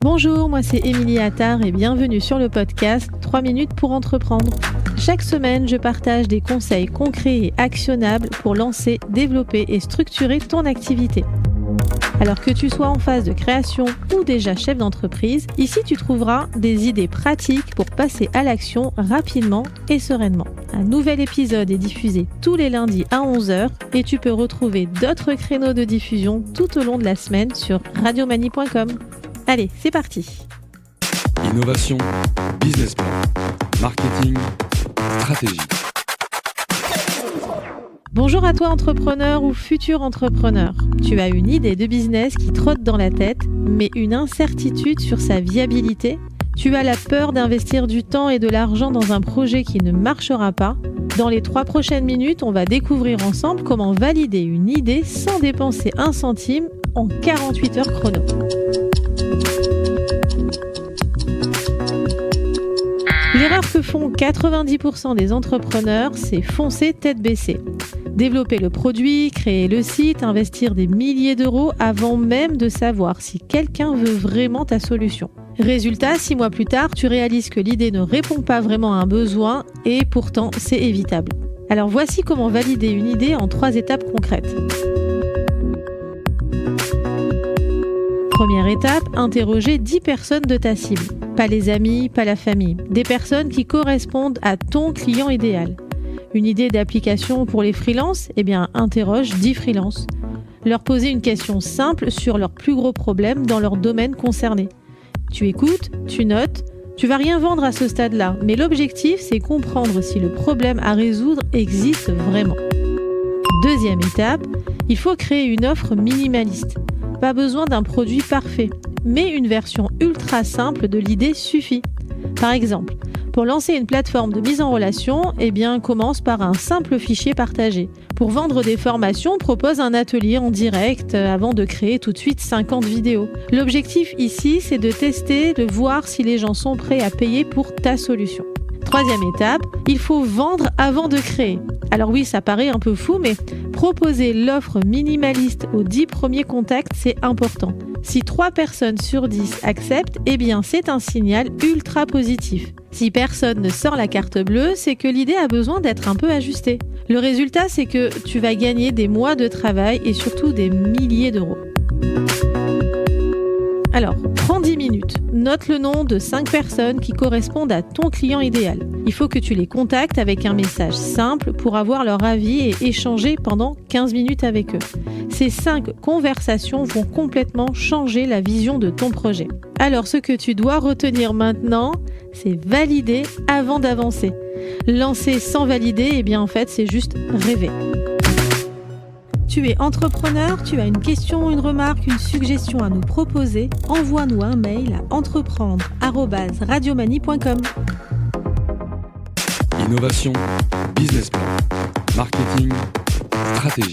Bonjour, moi c'est Émilie Attard et bienvenue sur le podcast 3 minutes pour entreprendre. Chaque semaine, je partage des conseils concrets et actionnables pour lancer, développer et structurer ton activité. Alors que tu sois en phase de création ou déjà chef d'entreprise, ici tu trouveras des idées pratiques pour passer à l'action rapidement et sereinement. Un nouvel épisode est diffusé tous les lundis à 11h et tu peux retrouver d'autres créneaux de diffusion tout au long de la semaine sur radiomanie.com. Allez, c'est parti. Innovation, business plan, marketing, stratégie. Bonjour à toi entrepreneur ou futur entrepreneur. Tu as une idée de business qui trotte dans la tête, mais une incertitude sur sa viabilité. Tu as la peur d'investir du temps et de l'argent dans un projet qui ne marchera pas. Dans les 3 prochaines minutes, on va découvrir ensemble comment valider une idée sans dépenser un centime en 48 heures chrono. L'erreur que font 90% des entrepreneurs, c'est foncer tête baissée. Développer le produit, créer le site, investir des milliers d'euros avant même de savoir si quelqu'un veut vraiment ta solution. Résultat, 6 mois plus tard, tu réalises que l'idée ne répond pas vraiment à un besoin et pourtant c'est évitable. Alors voici comment valider une idée en 3 étapes concrètes. Première étape, interroger 10 personnes de ta cible. Pas les amis, pas la famille. Des personnes qui correspondent à ton client idéal. Une idée d'application pour les freelances ? Eh bien, interroge 10 freelances. Leur poser une question simple sur leurs plus gros problèmes dans leur domaine concerné. Tu écoutes, tu notes, tu vas rien vendre à ce stade-là, mais l'objectif, c'est comprendre si le problème à résoudre existe vraiment. Deuxième étape, il faut créer une offre minimaliste. Pas besoin d'un produit parfait, mais une version ultra simple de l'idée suffit. Par exemple, pour lancer une plateforme de mise en relation, eh bien, commence par un simple fichier partagé. Pour vendre des formations, propose un atelier en direct avant de créer tout de suite 50 vidéos. L'objectif ici, c'est de tester, de voir si les gens sont prêts à payer pour ta solution. Troisième étape, il faut vendre avant de créer. Alors oui, ça paraît un peu fou, mais proposer l'offre minimaliste aux 10 premiers contacts, c'est important. Si 3 personnes sur 10 acceptent, eh bien c'est un signal ultra positif. Si personne ne sort la carte bleue, c'est que l'idée a besoin d'être un peu ajustée. Le résultat, c'est que tu vas gagner des mois de travail et surtout des milliers d'euros. Alors, prends 10 minutes. Note le nom de 5 personnes qui correspondent à ton client idéal. Il faut que tu les contactes avec un message simple pour avoir leur avis et échanger pendant 15 minutes avec eux. Ces 5 conversations vont complètement changer la vision de ton projet. Alors, ce que tu dois retenir maintenant, c'est valider avant d'avancer. Lancer sans valider, eh bien en fait, c'est juste rêver. Tu es entrepreneur, tu as une question, une remarque, une suggestion à nous proposer, envoie-nous un mail à entreprendre@radiomanie.com. Innovation, business plan, marketing, stratégie.